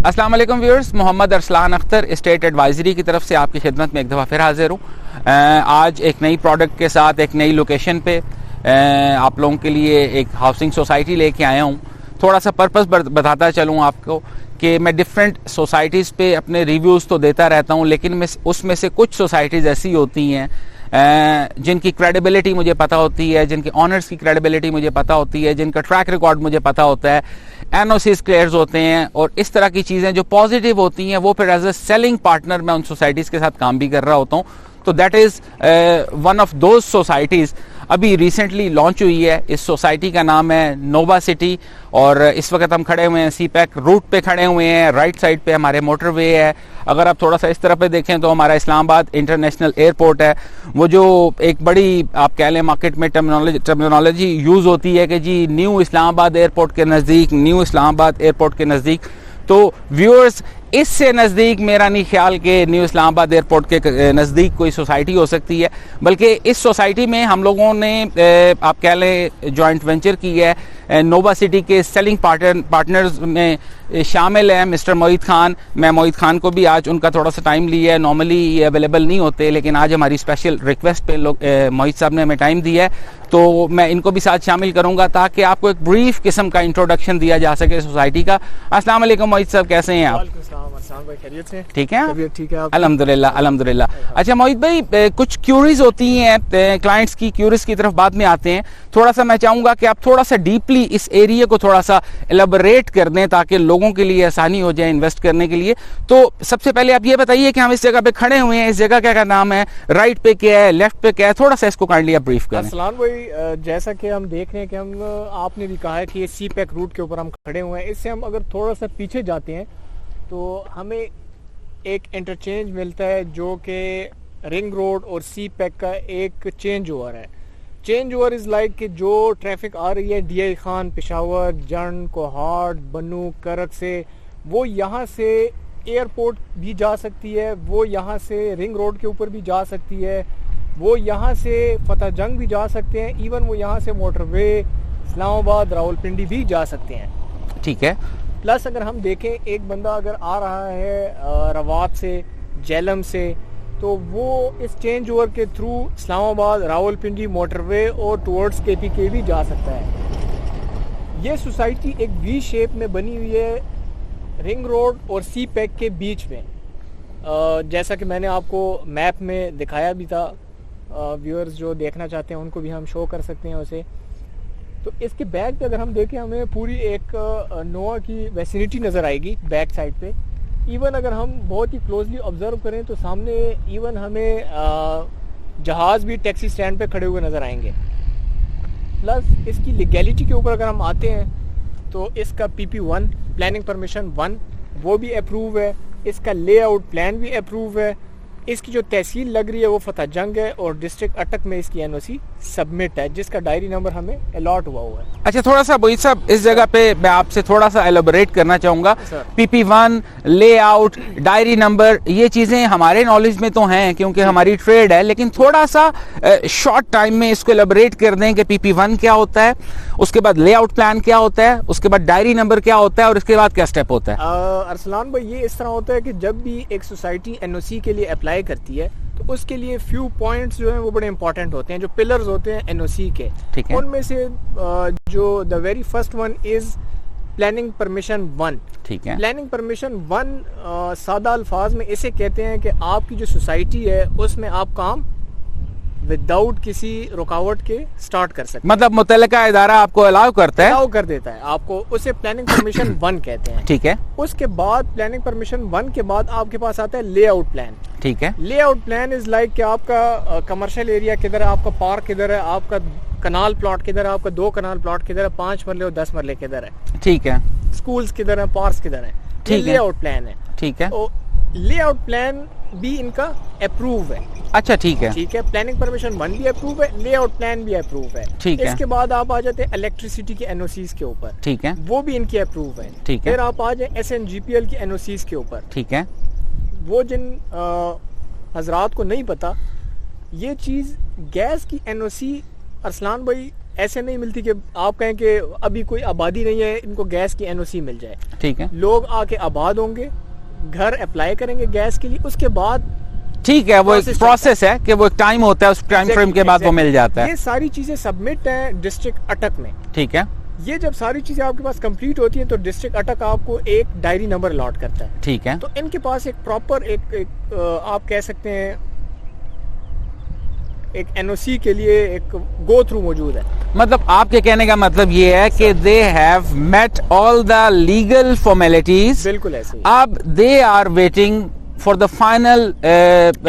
अस्सलाम वालेकुम viewers, Mohammad Arsalan Akhtar state advisory की तरफ से आपकी खिदमत में एक दफ़ा फिर हाजिर हूँ। आज एक नई प्रोडक्ट के साथ एक नई लोकेशन पे आप लोगों के लिए एक हाउसिंग सोसाइटी लेके आया हूँ। थोड़ा सा पर्पस बताता चलूँ आपको कि मैं डिफरेंट सोसाइटीज़ पे अपने रिव्यूज़ तो देता रहता हूँ, लेकिन उसमें से कुछ सोसाइटीज़ ऐसी होती हैं जिनकी क्रेडिबिलिटी मुझे पता होती है, जिनके ऑनर्स की क्रेडिबिलिटी मुझे पता होती है, जिनका ट्रैक रिकॉर्ड मुझे पता होता है, एनओसीज क्लियर्स होते हैं और इस तरह की चीज़ें जो पॉजिटिव होती हैं वो फिर एज ए सेलिंग पार्टनर मैं उन सोसाइटीज़ के साथ काम भी कर रहा होता हूँ। तो that is one of those societies अभी रिसेंटली लॉन्च हुई है। इस सोसाइटी का नाम है नोवा सिटी और इस वक्त हम खड़े हुए हैं सीपैक रूट पे खड़े हुए हैं। राइट साइड पे हमारे मोटरवे है। अगर आप थोड़ा सा इस तरफ पे देखें तो हमारा इस्लामाबाद इंटरनेशनल एयरपोर्ट है। वो जो एक बड़ी आप कह लें मार्केट में टर्मिनोलॉजी यूज़ होती है कि जी न्यू इस्लामाबाद एयरपोर्ट के नज़दीक, न्यू इस्लामाबाद एयरपोर्ट के नज़दीक। तो व्यूअर्स, इससे नज़दीक मेरा नहीं ख्याल कि न्यू इस्लामाबाद एयरपोर्ट के नज़दीक कोई सोसाइटी हो सकती है, बल्कि इस सोसाइटी में हम लोगों ने आप कह लें जॉइंट वेंचर की है। नोवा सिटी के सेलिंग पार्टनर्स में शामिल है मिस्टर मोहित खान। मैं मोहित खान को भी आज उनका थोड़ा सा टाइम लिया है, नॉर्मली ये अवेलेबल नहीं होते, लेकिन आज हमारी स्पेशल रिक्वेस्ट पे मोहित साहब ने हमें टाइम दिया है, तो मैं इनको भी साथ शामिल करूंगा ताकि आपको एक ब्रीफ किस्म का इंट्रोडक्शन दिया जा सके सोसाइटी का। अस्सलाम वालेकुम मोहित साहब, कैसे हैं आप? ठीक है, ठीक है, अल्हम्दुलिल्लाह अल्हम्दुलिल्लाह। अच्छा मोहित भाई, कुछ क्यूरीज होती हैं क्लाइंट्स की, क्यूरीज की तरफ बाद में आते हैं। थोड़ा सा मैं चाहूंगा कि आप थोड़ा सा डीपली इस एरिया को थोड़ा सा एलेबोरेट कर दें ताकि लोगों के लिए आसानी हो जाए इन्वेस्ट करने के लिए। तो सबसे पहले आप ये बताइए कि हम इस जगह पे खड़े हुए हैं, इस जगह क्या नाम है, राइट पे क्या है, लेफ्ट पे क्या है, थोड़ा सा इसको काइंडली आप ब्रीफ करें। अस्सलाम भाई, जैसा कि हम देख रहे हैं कि हम आपने भी कहा है कि ये सीपैक रूट के ऊपर हम खड़े हुए हैं। इससे हम अगर थोड़ा सा पीछे जाते हैं तो हमें एक इंटरचेंज मिलता है जो कि रिंग रोड और सीपैक का एक चेंज ओवर है। चेंज ओवर इज़ लाइक कि जो ट्रैफिक आ रही है DI खान, पेशावर, जन, कोहाट, बनू, करक से, वो यहाँ से एयरपोर्ट भी जा सकती है, वो यहाँ से रिंग रोड के ऊपर भी जा सकती है, वो यहाँ से फतेह जंग भी जा सकते हैं, इवन वो यहाँ से मोटरवे इस्लामाबाद रावलपिंडी भी जा सकते हैं। ठीक है। प्लस अगर हम देखें, एक बंदा अगर आ रहा है रवात से, जेलम से, तो वो इस चेंज ओवर के थ्रू इस्लामाबाद, रावलपिंडी, मोटरवे और टुवर्ड्स KPK भी जा सकता है। ये सोसाइटी एक V शेप में बनी हुई है रिंग रोड और सीपैक के बीच में, जैसा कि मैंने आपको मैप में दिखाया भी था। व्यूअर्स जो देखना चाहते हैं उनको भी हम शो कर सकते हैं उसे। तो इसके बैक पे अगर हम देखें, हमें पूरी एक नोवा की वैसिनिटी नज़र आएगी बैक साइड पे। इवन अगर हम बहुत ही क्लोजली ऑब्जर्व करें तो सामने इवन हमें जहाज़ भी टैक्सी स्टैंड पे खड़े हुए नज़र आएंगे। प्लस इसकी लीगैलिटी के ऊपर अगर हम आते हैं तो इसका PP1 प्लानिंग परमिशन 1 वो भी अप्रूव है, इसका लेआउट प्लान भी अप्रूव है, इसकी जो तहसील लग रही है वो फतेह जंग है और डिस्ट्रिक्ट अटक में इसकी NOC सबमिट है, जिसका डायरी नंबर हमें अलॉट हुआ है। अच्छा, थोड़ा सा मोहित साहब इस जगह पे मैं आपसे थोड़ा सा एलोबरेट करना चाहूंगा। PP1, लेआउट, डायरी नंबर, ये चीजें हमारे नॉलेज में तो हैं क्योंकि हमारी ट्रेड है, लेकिन थोड़ा सा शॉर्ट टाइम में इसको एलोबरेट कर दें कि PP1 क्या होता है, उसके बाद लेआउट प्लान क्या होता है, उसके बाद डायरी नंबर क्या होता है और उसके बाद क्या स्टेप होता है। अरसलान भाई, ये इस तरह होता है कि जब भी एक सोसाइटी NOC के लिए अप्लाई करती है तो उसके लिए फ्यू पॉइंट्स जो हैं वो बड़े इंपॉर्टेंट होते हैं, जो पिलर्स होते हैं NOC के। ठीक है। उनमें से जो the very first one is planning permission 1। ठीक है। प्लानिंग परमिशन 1 सादा अल्फाज में इसे कहते हैं कि आपकी जो सोसाइटी है उसमें आप काम विदाउट किसी रुकावट के स्टार्ट कर सकते हैं। मतलब मुतल्लिका इदारा आपको अलाउ करता है, अलाउ कर देता है आपको, उसे प्लानिंग परमिशन 1 कहते हैं। ठीक है। उसके बाद प्लानिंग परमिशन 1 के बाद आपके पास आता है लेआउट प्लान। ठीक है। लेआउट प्लान इज लाइक कि आपका कमर्शियल एरिया किधर है, आपका पार्क किधर है, आपका कनाल प्लॉट किधर है, आपका 2 कनाल प्लॉट किधर है, 5 मरले और 10 मरले किधर है, ठीक है, स्कूल्स किधर है, पार्क्स किधर है, ठीक है। लेआउट प्लान है। ठीक है। तो लेआउट प्लान भी इनका अप्रूव है। अच्छा, ठीक है। ठीक है, प्लानिंग परमिशन 1 भी अप्रूव है, लेआउट प्लान भी अप्रूव है। ठीक है। इसके बाद आप आ जाते हैं इलेक्ट्रिसिटी के NOCs के ऊपर। ठीक है। वो भी इनकी अप्रूव है। ठीक है। फिर आप आ जाए SNGPL की NOCs के ऊपर। ठीक है। वो जिन हजरात को नहीं पता, ये चीज़ गैस की NOC अरसलान भाई ऐसे नहीं मिलती कि आप कहें कि अभी कोई आबादी नहीं है, इनको गैस की एनओसी मिल जाए। ठीक है, लोग आके आबाद होंगे, घर अप्लाई करेंगे गैस के लिए, उसके बाद ठीक है, वो एक प्रोसेस है कि वो एक टाइम होता है, उस टाइम फ्रेम के बाद वो मिल जाता है। ये सारी चीजें सबमिट है डिस्ट्रिक्ट अटक में। ठीक है, ये जब सारी चीजें आपके पास कंप्लीट होती है तो डिस्ट्रिक्ट अटक आपको एक डायरी नंबर अलॉट करता है। ठीक है, तो इनके पास एक प्रॉपर एक आप कह सकते हैं एक एनओसी के लिए एक गो थ्रू मौजूद है। मतलब आपके कहने का मतलब ये है कि they have met all the legal formalities, बिल्कुल ऐसे ही। अब they are waiting for the final,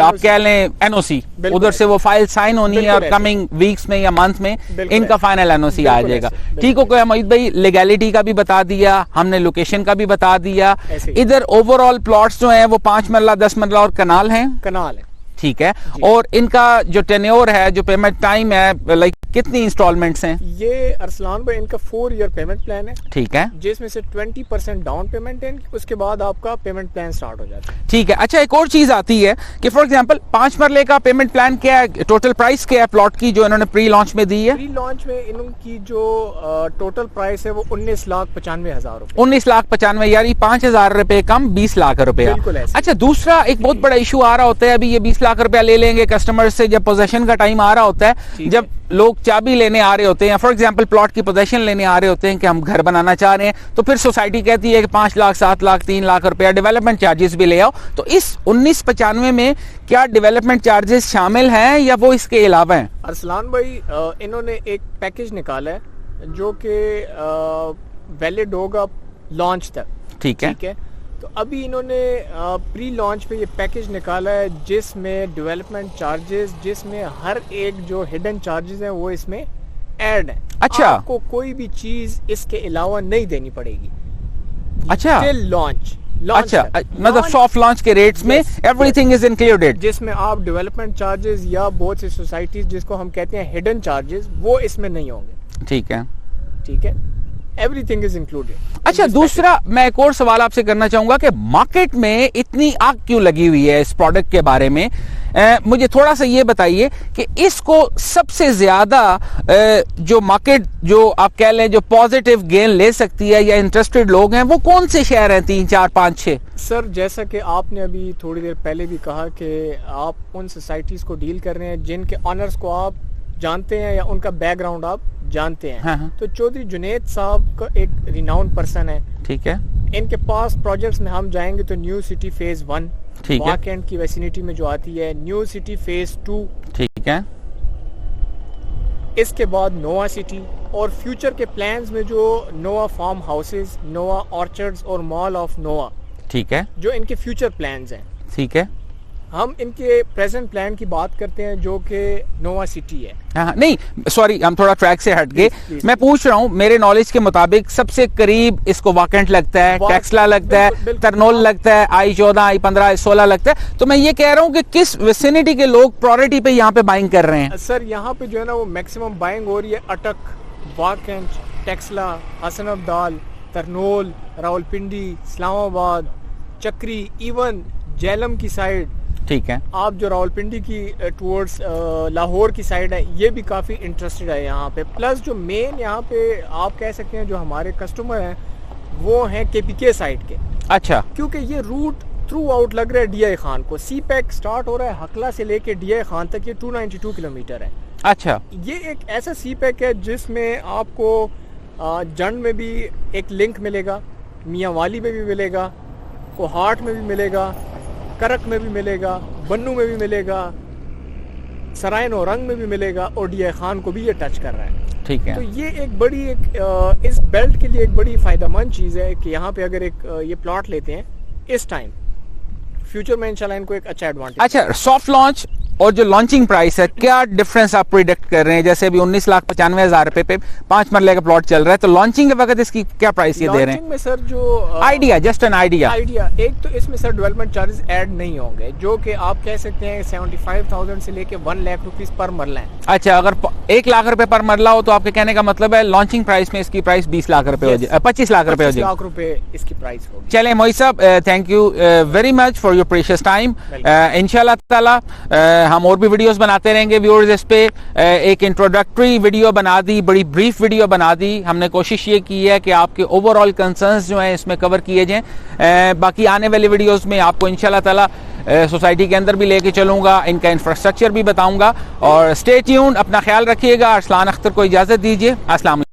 आप कह लें एनओसी, उधर से वो फाइल साइन होनी है और कमिंग वीक्स में या मंथ में इनका फाइनल एनओसी आ जाएगा। ठीक हो, मोहित भाई लीगैलिटी का भी बता दिया हमने, लोकेशन का भी बता दिया, इधर ओवरऑल प्लॉट्स जो हैं वो 5 मरला 10 मरला और कनाल है। ठीक है, और इनका जो टेन्योर है, जो पेमेंट टाइम है, लाइक कितनी इंस्टॉलमेंट्स हैं? ये अरसलान भाई इनका 4 ईयर पेमेंट प्लान है। ठीक है, जिसमें से 20% डाउन पेमेंट है, उसके बाद आपका पेमेंट प्लान स्टार्ट हो जाता है। ठीक है, अच्छा एक और चीज आती है कि फॉर एग्जांपल 5 मरले का पेमेंट प्लान क्या है, टोटल प्राइस क्या है प्लॉट की जो इन्होंने प्री लॉन्च में दी है? प्री लॉन्च में इनकी जो टोटल प्राइस है वो 19,95,000 रुपए। 19,95,000, यानी 5,000 रुपए कम 20 लाख रुपया। अच्छा, दूसरा एक बहुत बड़ा इशू आ रहा होता है, अभी ये 20 लाख रुपया ले लेंगे कस्टमर से, जब पोजेशन का टाइम आ रहा होता है, जब लोग चाबी लेने आ रहे होते हैं, फॉर एग्जांपल प्लॉट की पोजेशन लेने आ रहे होते हैं कि हम घर बनाना चाह रहे हैं, तो फिर सोसाइटी कहती है कि 5 लाख 7 लाख 3 लाख रुपया डेवलपमेंट चार्जेस भी ले आओ। तो इस 1995 में क्या डेवलपमेंट चार्जेस शामिल हैं या वो इसके अलावा हैं? अरसलान भाई इन्होंने एक पैकेज निकाला है जो कि वैलिड होगा लॉन्च तक। ठीक है, तो अभी इन्होंने प्री लॉन्च पे ये पैकेज निकाला है जिसमें डेवलपमेंट चार्जेस, जिसमें हर एक जो हिडन चार्जेस हैं वो इसमें ऐड है। अच्छा, आपको कोई भी चीज इसके अलावा नहीं देनी पड़ेगी। अच्छा, लॉन्च अच्छा, मतलब सॉफ्ट लॉन्च के रेट्स में एवरीथिंग इज इंक्लूडेड, जिसमें आप डेवलपमेंट चार्जेस या बहुत सी सोसाइटीज जिसको हम कहते हैं हिडन चार्जेस, वो इसमें नहीं होंगे। ठीक है, ठीक है, एवरीथिंग इज इंक्लूडेड। अच्छा, दूसरा मैं एक और सवाल आपसे करना चाहूंगा कि मार्केट में इतनी आग क्यों लगी हुई है इस प्रोडक्ट के बारे में? मुझे थोड़ा सा ये बताइए कि इसको सबसे ज्यादा जो मार्केट, जो आप कह लें जो पॉजिटिव गेन ले सकती है या इंटरेस्टेड लोग हैं, वो कौन से शहर हैं? 3 4 5 6? सर, जैसा कि आपने अभी थोड़ी देर पहले भी कहा कि आप उन सोसाइटीज को डील कर रहे हैं जिनके ऑनर्स को आप जानते हैं या उनका बैकग्राउंड आप जानते हैं। हाँ। तो चौधरी जुनेद साहब का एक रिनाउंड पर्सन है। ठीक है, इनके पास प्रोजेक्ट्स में हम जाएंगे तो न्यू सिटी फेज 1 ठीक है, वाकेंड की वेसिनिटी में जो आती है, न्यू सिटी फेज 2, ठीक है, इसके बाद नोवा सिटी, और फ्यूचर के प्लान्स में जो नोवा फार्म हाउसेस, नोवा ऑर्चर्ड्स और मॉल ऑफ नोवा, ठीक है, जो इनके फ्यूचर प्लान्स हैं। ठीक है, हम इनके प्रेजेंट प्लान की बात करते हैं जो कि नोवा सिटी है। हाँ, नहीं सॉरी, हम थोड़ा ट्रैक से हट गए। मैं पूछ रहा हूँ, मेरे नॉलेज के मुताबिक सबसे करीब इसको वाकेंट लगता है, टेक्सला लगता है, तरनोल लगता है, I14, I15, I16 लगता है। तो मैं ये कह रहा हूँ कि किस विसिनिटी के लोग प्रायोरिटी पे यहाँ पे बाइंग कर रहे हैं? सर, यहाँ पे जो है ना वो मैक्सिमम बाइंग हो रही है अटक, वाकेंट, टेक्सला, हसन अब्दाल, तरनोल, रावलपिंडी, इस्लामाबाद, चक्री, इवन जेलम की साइड। ठीक है, आप जो रावलपिंडी की टुवर्ड्स लाहौर की साइड है, ये भी काफ़ी इंटरेस्टेड है यहाँ पे। प्लस जो मेन यहाँ पे आप कह सकते हैं जो हमारे कस्टमर हैं वो हैं KPK साइड के। अच्छा, क्योंकि ये रूट थ्रू आउट लग रहा है DI खान को। CPEC स्टार्ट हो रहा है हकला से लेके DI खान तक, ये 292 किलोमीटर है। अच्छा, ये एक ऐसा CPEC है जिसमें आपको जंड में भी एक लिंक मिलेगा, मियाँ वाली में भी मिलेगा, कोहाट में भी मिलेगा, करक में भी मिलेगा, बन्नू में भी मिलेगा, सराय नौरंग में भी मिलेगा, और DI खान को भी ये टच कर रहा है। ठीक है, तो ये एक बड़ी इस बेल्ट के लिए एक बड़ी फायदेमंद चीज़ है कि यहाँ पे अगर एक ये प्लॉट लेते हैं इस टाइम, फ्यूचर में इंशाल्लाह इनको एक अच्छा एडवांटेज। अच्छा, सॉफ्ट लॉन्च और जो लॉन्चिंग प्राइस है, क्या डिफरेंस आप प्रिडिक्ट कर रहे हैं? जैसे अभी 19,95,000 रुपए पे 5 मरले का प्लॉट चल रहा है, तो लॉन्चिंग के वक्त इसकी क्या प्राइस ये दे रहे हैं? में सर जो आइडिया, जस्ट एन आइडिया। एक तो इसमें सर डेवलपमेंट चार्जेस ऐड नहीं होंगे, जो कि आप कह सकते हैं 75,000 से लेके 1 लाख रुपीस पर मरला है। अच्छा, अगर 1 लाख रुपए पर मरला हो तो आपके कहने का मतलब है लॉन्चिंग प्राइस में इसकी प्राइस 20 लाख रुपए हो जाए, 25 लाख रुपए हो जाए। 25 लाख रुपए इसकी प्राइस होगी। चले मोहित साहब, thank you very much for your precious time. इंशाल्लाह ताला हम और भी वीडियोस बनाते रहेंगे व्यूअर्स। इस पे एक इंट्रोडक्टरी वीडियो बना दी, बड़ी ब्रीफ वीडियो बना दी। हमने कोशिश ये की है कि आपके ओवरऑल कंसर्न्स जो हैं इसमें कवर किए जाएं। बाकी आने वाली वीडियोस में आपको इंशाल्लाह ताला सोसाइटी के अंदर भी लेके चलूंगा, इनका इंफ्रास्ट्रक्चर भी बताऊंगा। और स्टे ट्यून्ड, अपना ख्याल रखिएगा। अरसलान अख्तर को इजाज़त दीजिए। अस्सलाम।